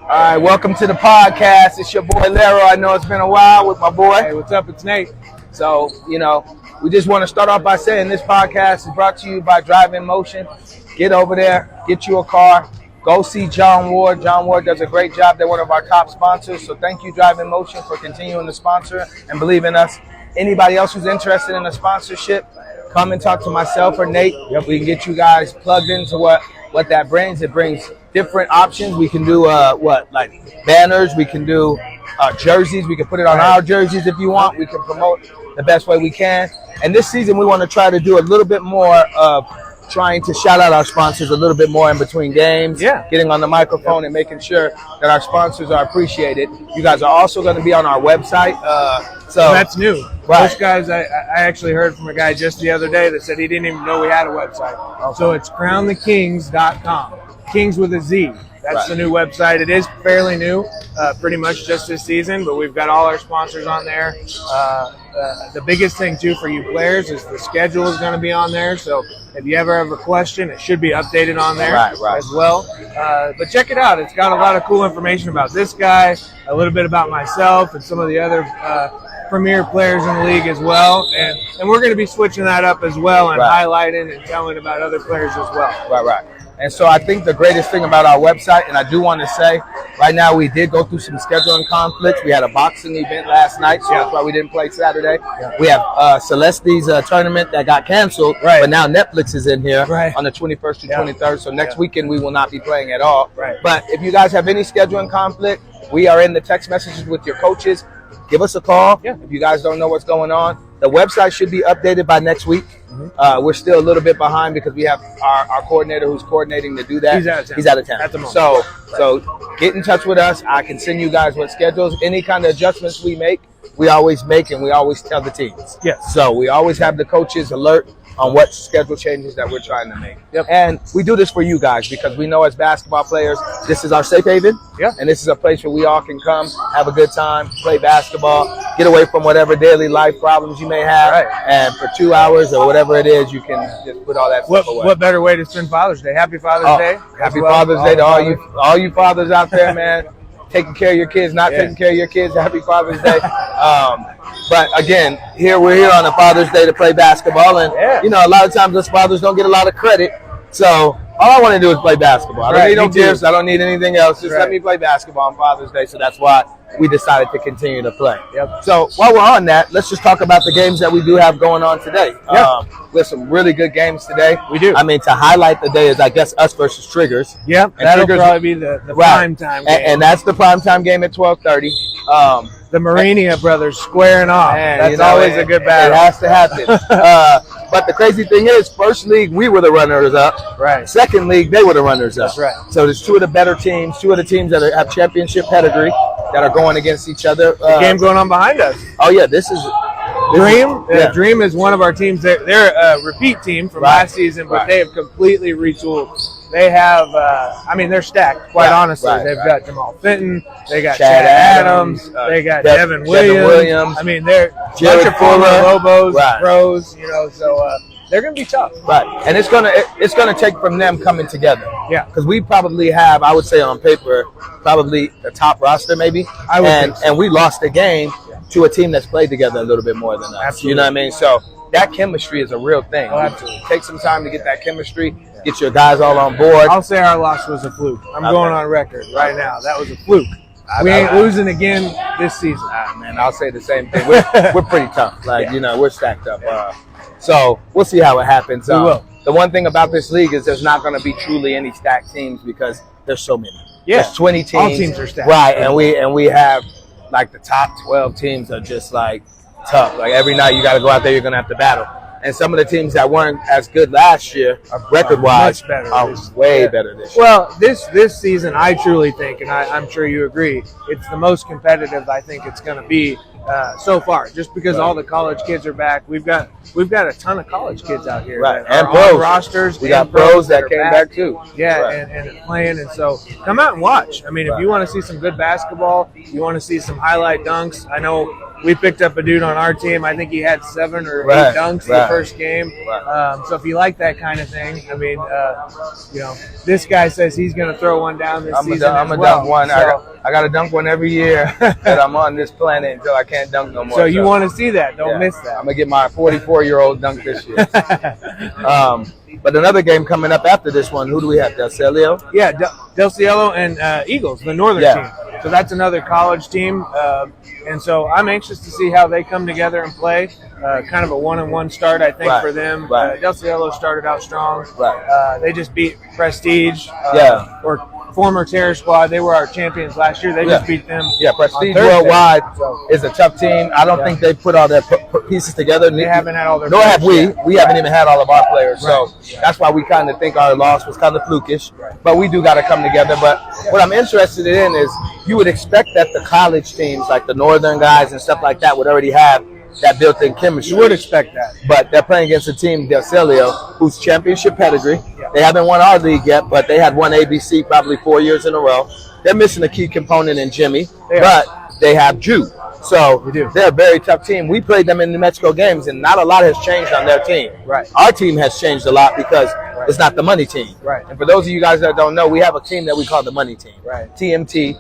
All right, welcome to the podcast. It's your boy Lero. I know it's been a while with my boy. Hey, what's up? It's Nate. So, we just want to start off by saying this podcast is brought to you by Drive in Motion. Get over there, get you a car, go see John Ward. John Ward does a great job. They're one of our top sponsors. So thank you, Drive in Motion, for continuing to sponsor and believe in us. Anybody else who's interested in a sponsorship, come and talk to myself or Nate. Yep. We can get you guys plugged into what that brings. It brings different options. We can do like banners. We can do jerseys. We can put it on our jerseys if you want. We can promote the best way we can. And this season, we want to try to do a little bit more of trying to shout out our sponsors a little bit more in between games. Yeah. Getting on the microphone and making sure that our sponsors are appreciated. You guys are also going to be on our website. So that's new. Right. Most guys, I actually heard from a guy just the other day that said he didn't even know we had a website. Okay. So it's crownthekingz.com. Kingz with a Z. That's the new website. It is fairly new, pretty much just this season, but we've got all our sponsors on there. The biggest thing, too, for you players is the schedule is going to be on there. So if you ever have a question, it should be updated on there as well. But check it out. It's got a lot of cool information about this guy, a little bit about myself and some of the other premier players in the league as well. And we're going to be switching that up as well and highlighting and telling about other players as well. Right. And so I think the greatest thing about our website, and I do want to say, right now we did go through some scheduling conflicts. We had a boxing event last night, so that's why we didn't play Saturday. Yeah. We have Celeste's tournament that got canceled, but now Netflix is in here on the 21st to 23rd. So next weekend we will not be playing at all. Right. But if you guys have any scheduling conflict, we are in the text messages with your coaches. Give us a call if you guys don't know what's going on. The website should be updated by next week. We're still a little bit behind because we have our coordinator who's coordinating to do that. He's out of town. At the moment. So get in touch with us. I can send you guys what schedules. Any kind of adjustments we make, we always make and we always tell the teams. Yes. So we always have the coaches alert on what schedule changes that we're trying to make. Yep. And we do this for you guys because we know as basketball players, this is our safe haven. Yeah. And this is a place where we all can come, have a good time, play basketball, get away from whatever daily life problems you may have. Right. And for 2 hours or whatever it is, you can just put all that stuff away. What better way to spend Father's Day? Happy Father's Day. Happy Father's Day to all you fathers out there, man. Taking care of your kids, not taking care of your kids. Happy Father's Day. But again, we're here on a Father's Day to play basketball, and a lot of times us fathers don't get a lot of credit. So all I want to do is play basketball. I don't need no gifts. I don't need anything else. Just let me play basketball on Father's Day. So that's why we decided to continue to play. Yep. So while we're on that, let's just talk about the games that we do have going on today. We have some really good games today. We do. I mean, to highlight the day is, I guess, us versus Triggers. Yep, that'll probably be the prime time game. And that's the prime time game at 12:30. The Marinia brothers squaring off. Man, that's always a good battle. It has to happen. But the crazy thing is, first league, we were the runners-up. Right. Second league, they were the runners-up. That's right. So there's two of the better teams, two of the teams that have championship pedigree that are going against each other. The game going on behind us. Oh, yeah, this is Dream. Dream is one of our teams. They're a repeat team from last season, but they have completely retooled. They have, they're stacked, quite honestly. They've got Jamal Fenton. They got Chad Adams. They got Devin Williams. I mean, they're a bunch of former Lobos, pros, so they're going to be tough. Right. And it's gonna take from them coming together. Yeah. Because we probably have, I would say on paper, probably the top roster maybe. I would think so. And we lost a game to a team that's played together a little bit more than us. Absolutely. You know what I mean? So that chemistry is a real thing. Oh, absolutely. Take some time to get that chemistry, get your guys all on board. I'll say our loss was a fluke. I'm going on record right now. That was a fluke. We ain't losing again this season. Man, I'll say the same thing. We're pretty tough. We're stacked up. So we'll see how it happens. We will. The one thing about this league is there's not going to be truly any stacked teams because there's so many. Yeah. There's 20 teams. All teams are stacked. Right, and we have like the top 12 teams are just like tough. Like every night you got to go out there, you're going to have to battle. And some of the teams that weren't as good last year, record-wise, are way better this year. Well, this season, I truly think, and I'm sure you agree, it's the most competitive I think it's going to be so far. Just because all the college kids are back, we've got a ton of college kids out here, and pros rosters. We got pros that came back too. Yeah, and playing, and so come out and watch. I mean, if you want to see some good basketball, you want to see some highlight dunks. I know we picked up a dude on our team. I think he had 7 or 8 dunks the first game. So if you like that kind of thing, I mean, you know, this guy says he's going to throw one down this season. I'm a dunk one. So, I got to dunk one every year that I'm on this planet until I can't dunk no more. So you want to see that? Don't miss that. I'm gonna get my 44-year-old dunk this year. But another game coming up after this one. Who do we have? Del Cielo? Yeah, Del Cielo and Eagles, the Northern team. So that's another college team. And so I'm anxious to see how they come together and play. Kind of a 1-1 start, I think, for them. Del Cielo started out strong. They just beat Prestige, or former Terror Squad. They were our champions last year. They just beat them. Yeah, Prestige Worldwide is a tough team. I don't think they put all their pieces together. They haven't had all their. Nor have we. We haven't even had all of our players. So that's why we kind of think our loss was kind of flukish. But we do got to come together. But what I'm interested in is you would expect that the college teams, like the Northern guys and stuff like that, would already have that built-in chemistry. You would expect that. But they're playing against a team, Del Cielo, who's championship pedigree. They haven't won our league yet, but they had won ABC probably 4 years in a row. They're missing a key component in Jimmy, but they have Jude. So they're a very tough team. We played them in New Mexico games, and not a lot has changed on their team. Our team has changed a lot because it's not the money team. And for those of you guys that don't know, we have a team that we call the money team, TMT.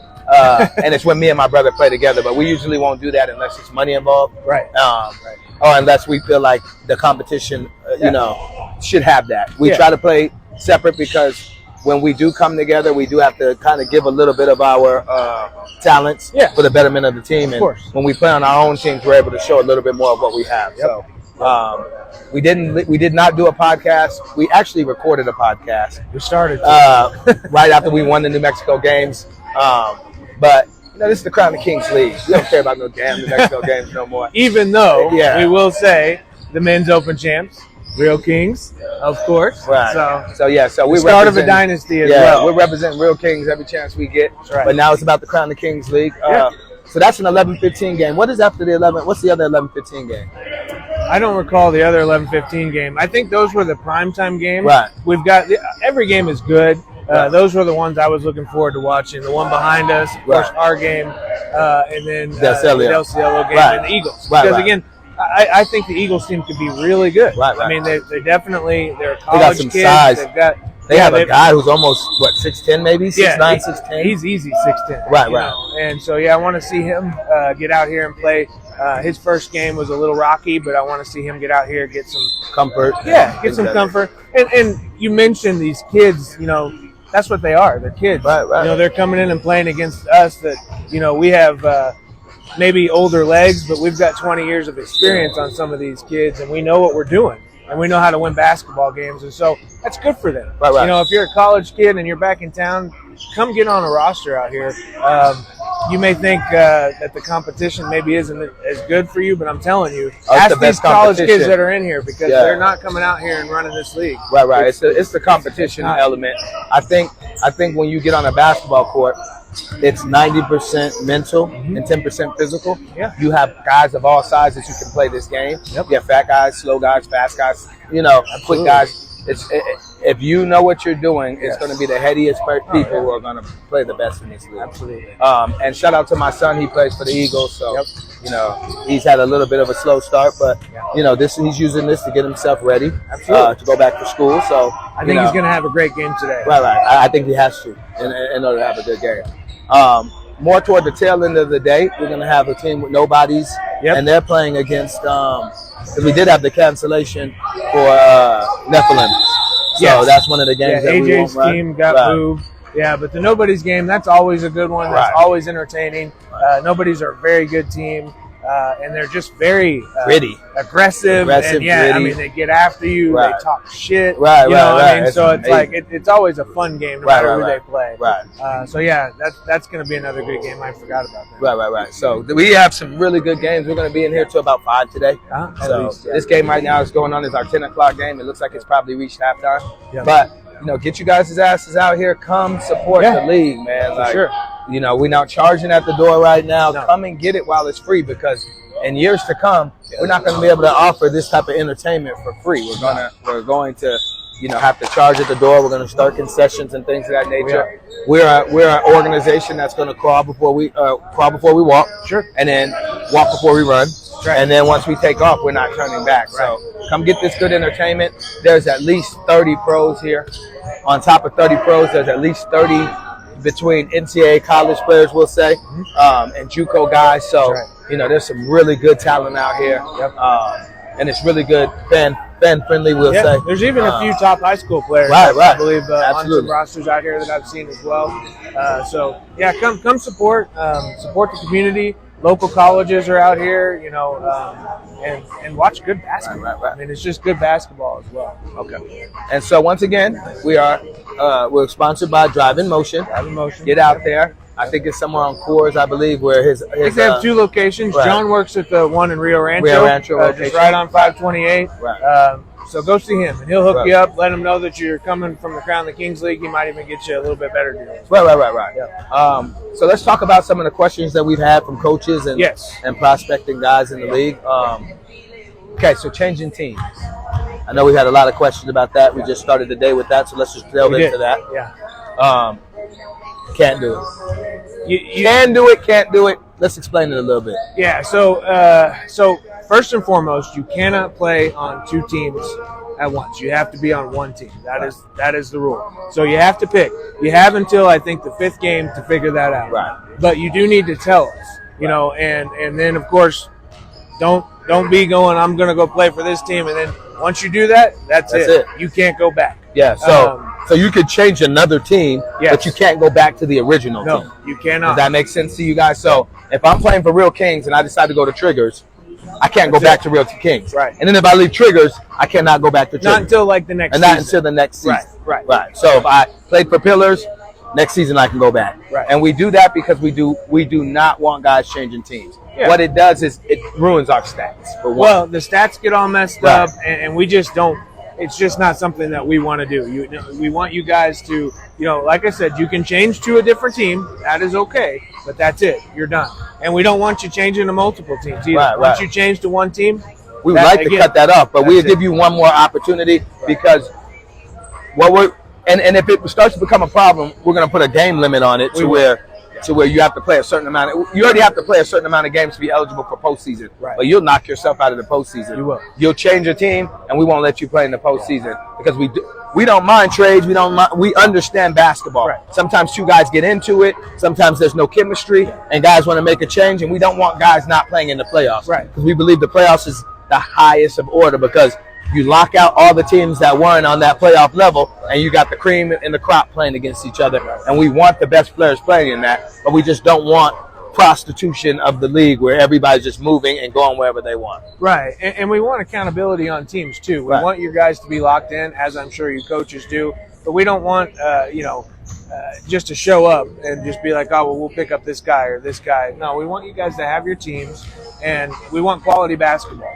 And it's when me and my brother play together, but we usually won't do that unless it's money involved. Or unless we feel like the competition, you know, should have that. We try to play separate because when we do come together, we do have to kind of give a little bit of our talents for the betterment of the team. And when we play on our own teams, we're able to show a little bit more of what we have. So we did not do a podcast. We actually recorded a podcast. We started right after we won the New Mexico games. But you know, this is the Crown of Kingz League. We don't care about no damn New Mexico games no more. Even though we will say the men's Open champs, Real Kingz, of course. So we start of a dynasty as well. We're representing Real Kingz every chance we get. But now it's about the Crown of Kingz League. So that's an 11-15 game. What is after the 11? What's the other 11-15 game? I don't recall the other 11-15 game. I think those were the primetime games. We've got every game is good. Those were the ones I was looking forward to watching. The one behind us, of course, our game, and then the Del Cielo game and the Eagles. Because again, I think the Eagles team could be really good. I mean, they're definitely they're college kids. Size. They have a guy who's almost 6'10", maybe 6'9", 6'10". He's easy 6'10". And so I want to see him get out here and play. His first game was a little rocky, but I want to see him get out here, get some comfort. Get some comfort. And you mentioned these kids, you know, that's what they are. They're kids. You know, they're coming in and playing against us that, you know, we have maybe older legs, but we've got 20 years of experience on some of these kids, and we know what we're doing. And we know how to win basketball games, and so that's good for them. You know, if you're a college kid and you're back in town, come get on a roster out here. You may think that the competition maybe isn't as good for you, but I'm telling you, ask these college kids that are in here because they're not coming out here and running this league. It's the competition element. I think when you get on a basketball court, it's 90% mental and 10% physical. You have guys of all sizes who can play this game. You have fat guys, slow guys, fast guys, you know, quick guys. If you know what you're doing, it's going to be the headiest people who are going to play the best in this league. And shout out to my son. He plays for the Eagles. So, you know, he's had a little bit of a slow start, but, you know, he's using this to get himself ready to go back to school. So I think he's going to have a great game today. I think he has to in order to have a good game. More toward the tail end of the day, we're going to have a team with nobodies, and they're playing against because we did have the cancellation for Nephilim. So that's one of the games that AJ's team got moved. But the Nobody's game, that's always a good one. That's always entertaining. Nobody's are a very good team. And they're just very aggressive. And I mean, they get after you. They talk shit. You know what I mean? So it's like it's always a fun game no matter who they play. So that's going to be another good game. I forgot about that. So we have some really good games. We're going to be in here till about 5 today. So this game right now is going on is our 10 o'clock game. It looks like it's probably reached halftime. But you know, get you guys' asses out here. Come support the league, man. Like, you know, we're not charging at the door right now. Come and get it while it's free because in years to come, we're not going to be able to offer this type of entertainment for free. We're going to, you know, have to charge at the door. We're going to start concessions and things of that nature. We're an organization that's going to crawl before we walk. And then walk before we run. Right. And then once we take off, we're not turning back. Right. So come get this good entertainment. There's at least 30 pros here. On top of 30 pros, there's at least 30 between NCAA college players, we'll say, and JUCO guys. So, there's some really good talent out here. Yep. And it's really good, fan-friendly, we'll say. There's even a few top high school players, right. I believe, on some rosters out here that I've seen as well. So, come support the community. Local colleges are out here, and watch good basketball. Right. I mean, it's just good basketball as well. Okay. And so once again, we're sponsored by Drive in Motion. Get out there. I think it's somewhere on Coors, I believe, where his I think they have two locations. Right. John works at the one in Rio Rancho just right on 528. Right. So go see him, and he'll hook you up. Let him know that you're coming from the Crown the Kings League. He might even get you a little bit better deal. Right. Yeah. So let's talk about some of the questions that we've had from coaches and prospecting guys in the league. Okay, so changing teams. I know we had a lot of questions about that. We just started the day with that, so let's just delve into that. Yeah. Can't do it. You can do it, can't do it. Let's explain it a little bit. Yeah, so first and foremost, you cannot play on two teams at once. You have to be on one team. That is the rule. So you have to pick. You have until, I think, the 5th game to figure that out. Right. But you do need to tell us, and then, of course, don't be going, I'm going to go play for this team, and then once you do that, that's it. You can't go back. Yeah, so you could change another team, but you can't go back to the original team. No, you cannot. Does that make sense to you guys? So if I'm playing for Real Kings and I decide to go to Triggers, I can't go back to Real Kings. Right. And then if I leave Triggers, I cannot go back to Triggers. Not until like the next season. And not until the next season. Right. So if I played for Pillars, next season I can go back. Right. And we do that because we do not want guys changing teams. Yeah. What it does is it ruins our stats. For one. Well, the stats get all messed up, and we just don't. It's just not something that we want to do. We want you guys to, like I said, you can change to a different team. That is okay, but that's it. You're done. And we don't want you changing to multiple teams either. Once you change to one team, we would like to cut that off, but we'll give you one more opportunity because and if it starts to become a problem, we're going to put a game limit on it to where you have to play a certain amount. You already have to play a certain amount of games to be eligible for postseason. Right. But you'll knock yourself out of the postseason. You will. You'll change your team, and we won't let you play in the postseason because we don't mind trades. We understand basketball. Right. Sometimes two guys get into it. Sometimes there's no chemistry, and guys want to make a change, and we don't want guys not playing in the playoffs. Right. Because we believe the playoffs is the highest of order because you lock out all the teams that weren't on that playoff level, and you got the cream and the crop playing against each other. And we want the best players playing in that, but we just don't want prostitution of the league where everybody's just moving and going wherever they want. Right, and we want accountability on teams too. We want your guys to be locked in, as I'm sure you coaches do, but we don't want, just to show up and just be like, oh, well, we'll pick up this guy or this guy. No, we want you guys to have your teams, and we want quality basketball.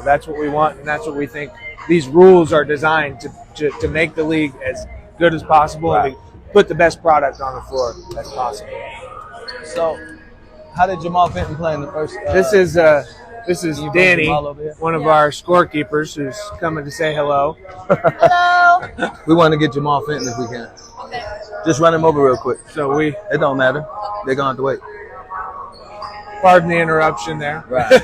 That's what we want, and that's what we think these rules are designed to make the league as good as possible and to put the best product on the floor as possible. So, how did Jamal Fenton play in the first? This is Danny, one of our scorekeepers, who's coming to say hello. Hello. We want to get Jamal Fenton if we can. Okay. Just run him over real quick. So it don't matter. They're going to have to wait. Pardon the interruption there. Right.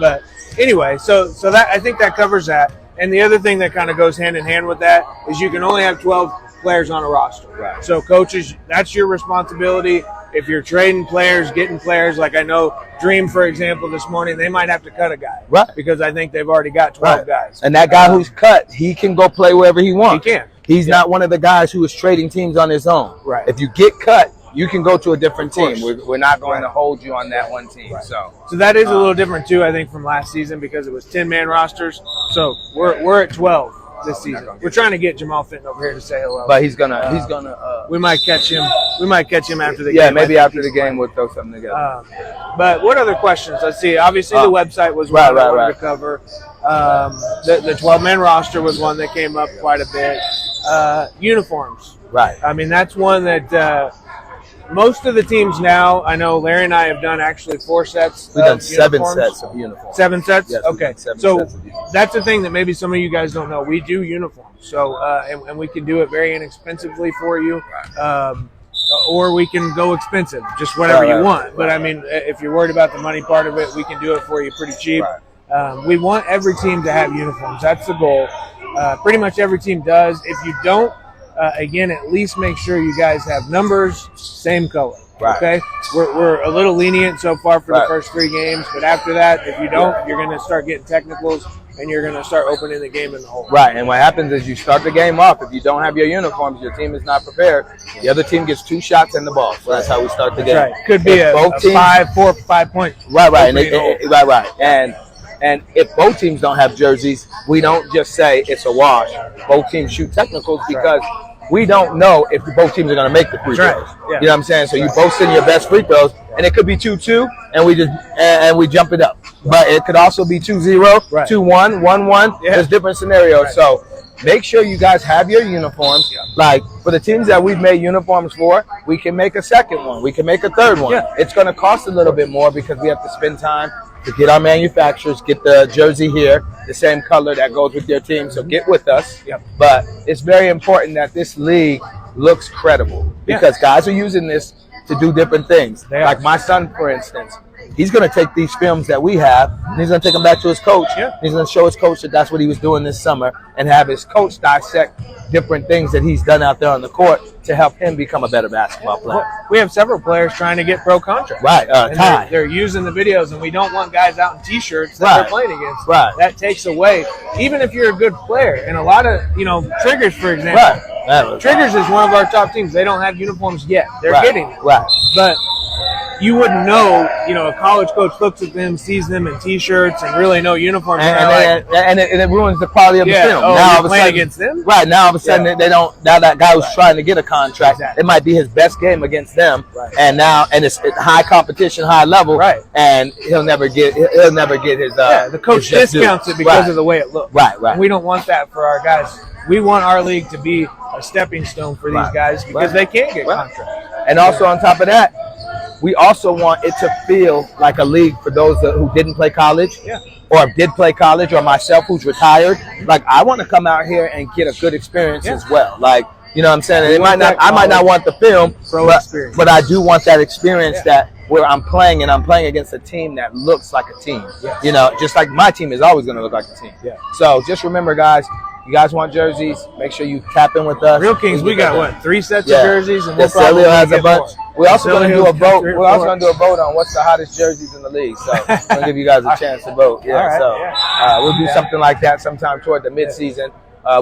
But anyway, so that I think that covers that. And the other thing that kind of goes hand in hand with that is you can only have 12 players on a roster. Right. So coaches, that's your responsibility. If you're trading players, getting players, like I know Dream, for example, this morning, they might have to cut a guy. Right. Because I think they've already got 12 guys. And that guy who's cut, he can go play wherever he wants. He can. He's not one of the guys who is trading teams on his own. Right. If you get cut, you can go to a different team. We're not going to hold you on that one team. Right. So that is a little different too, I think, from last season because it was 10-man rosters. So we're at 12 this season. We're trying to get Jamal Fenton over here to say hello. But he's gonna. We might catch him. We might catch him after the game. Yeah, maybe after the game we'll throw something together. But what other questions? Let's see. Obviously, the website was one I wanted to cover. The 12-man roster was one that came up quite a bit. Uniforms. Right. I mean, that's one that. Most of the teams now, I know Larry and I have done actually 4 sets. We've done 7 sets of uniforms. 7 sets? Yes, okay. So that's the thing that maybe some of you guys don't know. We do uniforms. So, and we can do it very inexpensively for you. or we can go expensive, just whatever you want. But I mean, if you're worried about the money part of it, we can do it for you pretty cheap. We want every team to have uniforms. That's the goal. Pretty much every team does. If you don't, again, at least make sure you guys have numbers, same color. Okay, we're a little lenient so far for the first 3 games, but after that, if you don't, you're going to start getting technicals, and you're going to start opening the game in the hole. Right, and what happens is you start the game off. If you don't have your uniforms, your team is not prepared. The other team gets 2 shots in the ball. So that's how we start the game. Right. Could be a 4 or 5 point. Right. And if both teams don't have jerseys, we don't just say it's a wash. Both teams shoot technicals because we don't know if both teams are going to make the free throws. You know what I'm saying? So you both send your best free throws, and it could be 2-2, and we jump it up. But it could also be 2-0, 2-1, 1-1. There's different scenarios. So make sure you guys have your uniforms. Like for the teams that we've made uniforms for, we can make a second one. We can make a third one. It's going to cost a little bit more because we have to spend time to get our manufacturers, get the jersey here, the same color that goes with your team. So get with us. But it's very important that this league looks credible because guys are using this to do different things. Like my son, for instance, he's going to take these films that we have, and he's going to take them back to his coach. He's going to show his coach that that's what he was doing this summer and have his coach dissect different things that he's done out there on the court to help him become a better basketball player. We have several players trying to get pro contracts. They're using the videos, and we don't want guys out in T-shirts that they're playing against. That takes away, even if you're a good player. And a lot of, Triggers, for example. Triggers is one of our top teams. They don't have uniforms yet. They're getting it. But you wouldn't know, a college coach looks at them, sees them in T-shirts and really no uniforms. And it ruins the quality of the film. Now all of a sudden, against them? Now all of a sudden they don't. Now that guy who's trying to get a contract, it might be his best game against them. And it's high competition, high level. And he'll never get his. The coach discounts it because of the way it looks. And we don't want that for our guys. We want our league to be a stepping stone for these guys because they can't get contracts. And also on top of that, we also want it to feel like a league for those who didn't play college or did play college, or myself who's retired. Like, I want to come out here and get a good experience as well. Like, you know what I'm saying? And I might not want the film, but I do want that experience that where I'm playing against a team that looks like a team. Just like my team is always going to look like a team. So just remember, guys, you guys want jerseys, make sure you tap in with us. Real Kings, we got 3 sets of jerseys, and we'll probably has a bunch. We're also going to do a vote. We're also going to do a vote on what's the hottest jerseys in the league. So I'm going to give you guys a chance to vote. We'll do something like that sometime toward the midseason.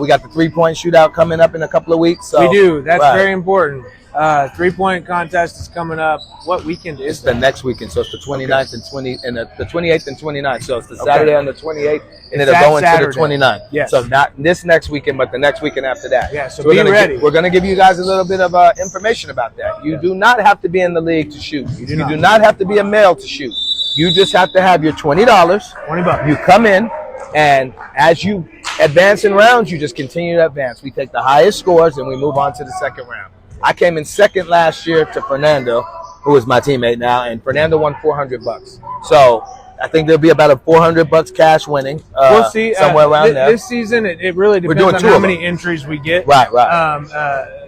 We got the 3-point shootout coming up in a couple of weeks. So we do. That's very important. 3-point contest is coming up. What weekend is the next weekend? So it's the 29th and the 28th and 29th. So it's the Saturday on the 28th, and it'll go into the 29th. So not this next weekend, but the next weekend after that. So be ready. We're going to give you guys a little bit of information about that. You do not have to be in the league to shoot. You do not have to be a male to shoot. You just have to have your $20. $20. You come in, and as you advance in rounds, you just continue to advance. We take the highest scores, and we move on to the second round. I came in second last year to Fernando, who is my teammate now, and Fernando won $400. So I think there'll be about a $400 cash winning. We'll see somewhere around there. This season, it really depends on how many entries we get.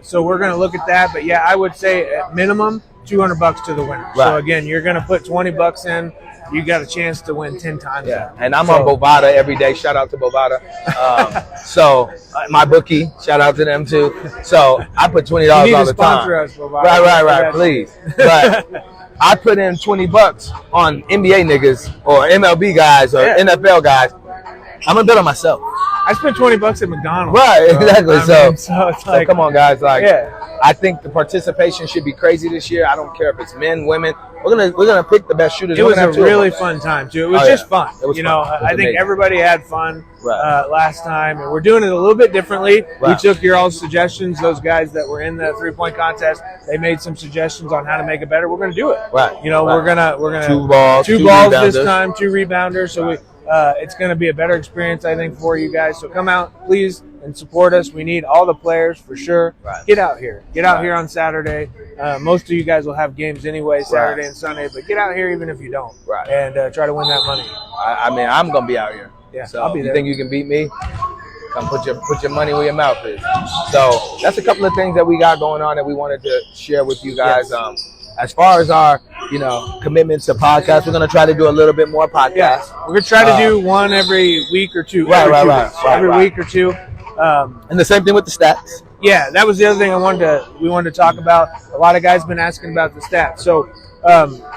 So we're going to look at that, but I would say at minimum $200 to the winner. So again, you're going to put $20 in. You got a chance to win 10 times. And I'm on Bovada every day. Shout out to Bovada. My bookie, shout out to them too. So I put $20 all the time. Us, Bovada. Please. But I put in $20 on NBA niggas or MLB guys or NFL guys. I'm gonna bet on myself. I spent $20 at McDonald's. Exactly. So it's like, come on, guys. I think the participation should be crazy this year. I don't care if it's men, women. We're gonna pick the best shooters. It was a really fun time too. It was just fun. It was fun. I think everybody had fun last time, and we're doing it a little bit differently. We took your all suggestions. Those guys that were in the 3-point contest, they made some suggestions on how to make it better. We're gonna do it. We're gonna two balls this time, 2 rebounders. So it's going to be a better experience, I think, for you guys. So come out, please, and support us. We need all the players for sure. Get out here. Get out here on Saturday. Most of you guys will have games anyway, Saturday and Sunday, but get out here even if you don't, and try to win that money. I mean, I'm going to be out here. So I'll be there. You think you can beat me? Come put your money where your mouth is. So that's a couple of things that we got going on that we wanted to share with you guys. As far as our, commitments to podcasts, we're going to try to do a little bit more podcasts. Yeah. We're going to try to do one every week or two. Every week or two. And the same thing with the stats. Yeah, that was the other thing we wanted to talk about. A lot of guys been asking about the stats. So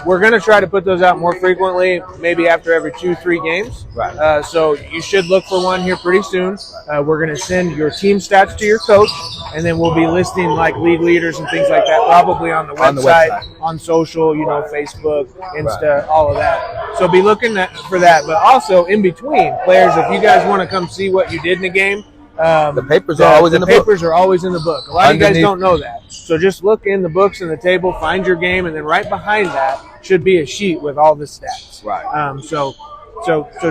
we're going to try to put those out more frequently, maybe after every 2-3 games. Right. So you should look for one here pretty soon. We're going to send your team stats to your coach, and then we'll be listing like league leaders and things like that, probably on the website, on social, Facebook, Insta, all of that. So be looking for that. But also in between, players, if you guys want to come see what you did in the game, the papers are always in the book. The papers are always in the book. A lot of you guys don't know that. So just look in the books and the table, find your game, and then right behind that should be a sheet with all the stats. Right. So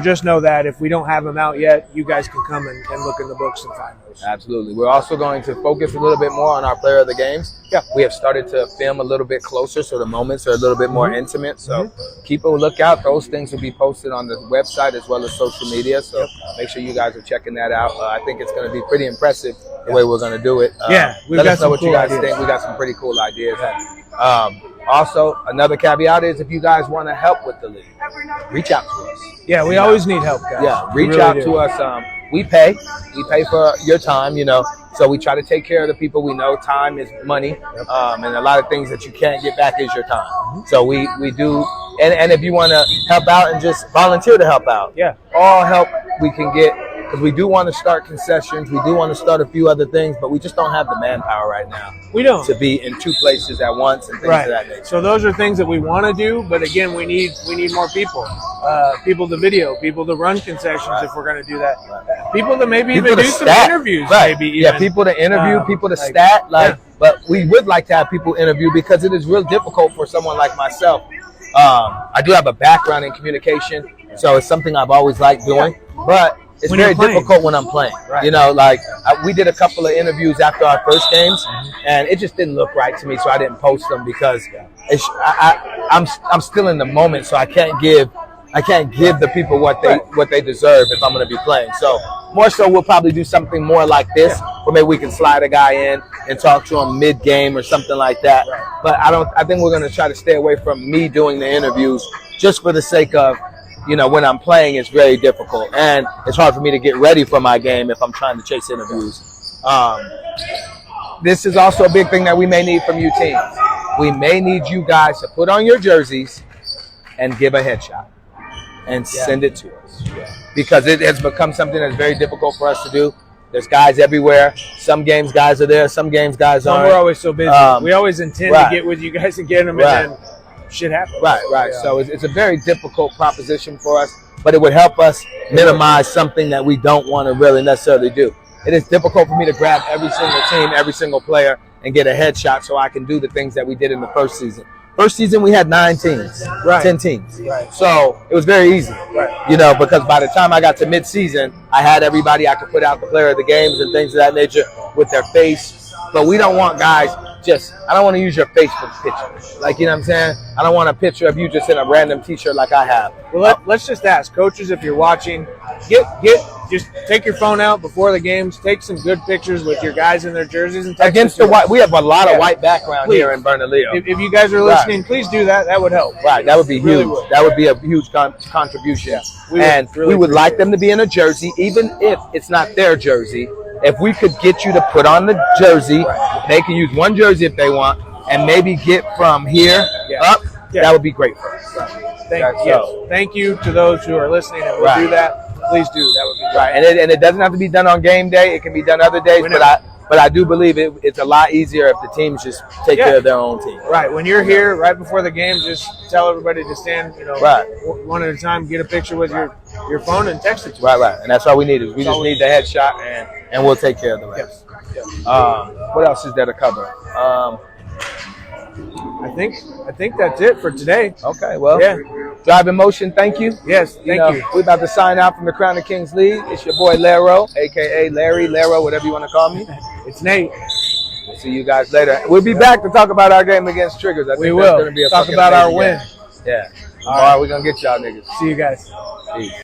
just know that if we don't have them out yet, you guys can come and look in the books and find those. Absolutely. We're also going to focus a little bit more on our player of the games. Yeah. We have started to film a little bit closer, so the moments are a little bit more intimate. So keep a lookout. Those things will be posted on the website as well as social media. So make sure you guys are checking that out. I think it's going to be pretty impressive the way we're going to do it. We've let us know what you guys think. We got some pretty cool ideas. Also, another caveat is if you guys want to help with the league, reach out to us. Yeah, we always need help, guys. Yeah, reach out to us. We pay for your time, so we try to take care of the people we know. Time is money, and a lot of things that you can't get back is your time. So we do, and if you want to help out and just volunteer to help out, all help we can get. Because we do want to start concessions, we do want to start a few other things, but we just don't have the manpower right now. We don't. To be in 2 places at once and things of that nature. So those are things that we want to do, but again, we need more people. People to video, people to run concessions if we're going to do that. People to maybe even do some interviews. Maybe even. Yeah, people to interview, people to stat. But we would like to have people interview because it is real difficult for someone like myself. I do have a background in communication, so it's something I've always liked doing. But it's very difficult when I'm playing. We did a couple of interviews after our first games, and it just didn't look right to me, so I didn't post them because I'm still in the moment, so I can't give the people what they deserve if I'm going to be playing. So more so, we'll probably do something more like this, where maybe we can slide a guy in and talk to him mid-game or something like that. But I think we're going to try to stay away from me doing the interviews just for the sake of, when I'm playing, it's very difficult. And it's hard for me to get ready for my game if I'm trying to chase interviews. This is also a big thing that we may need from you teams. We may need you guys to put on your jerseys and give a headshot and send it to us. Because it has become something that's very difficult for us to do. There's guys everywhere. Some games guys are there. Some games guys aren't. We're always so busy. We always intend to get with you guys and get them, and then shit happens. Right. So it's a very difficult proposition for us, but it would help us minimize something that we don't want to really necessarily do. It is difficult for me to grab every single team, every single player, and get a headshot so I can do the things that we did in the first season. First season, we had 9 teams, 10 teams. So it was very easy, because by the time I got to mid-season, I had everybody. I could put out the player of the games and things of that nature with their face. But we don't want guys I don't want to use your Facebook picture. You know what I'm saying? I don't want a picture of you just in a random t-shirt like I have. Well, let's just ask. Coaches, if you're watching, just take your phone out before the games, take some good pictures with your guys in their jerseys. And against the white, we have a lot of white background here in Bernalillo. If you guys are listening, please do that. That would help. Right, that would be huge. That would be a huge contribution. We would like them to be in a jersey, even if it's not their jersey. If we could get you to put on the jersey, they can use one jersey if they want, and maybe get from here up, that would be great for us. Thank you to those who are listening and will do that. Please do. That would be great. And it doesn't have to be done on game day. It can be done other days, but I do believe it's a lot easier if the teams just take care of their own team. Right. When you're here, right before the game, just tell everybody to stand, one at a time, get a picture with your phone and text it to us. Right. And that's all we need. We just need the headshot, and we'll take care of the rest. What else is there to cover? I think that's it for today. Okay, well, Drive in Motion, thank you. Yes, thank you. We're about to sign out from the Crown of Kings League. It's your boy Lero, a.k.a. Larry, Lero, whatever you want to call me. It's Nate. We'll see you guys later. We'll be back to talk about our game against Triggers. I think we will. Gonna be a talk about our win. Yeah. All right, we're going to get y'all niggas. See you guys. Peace.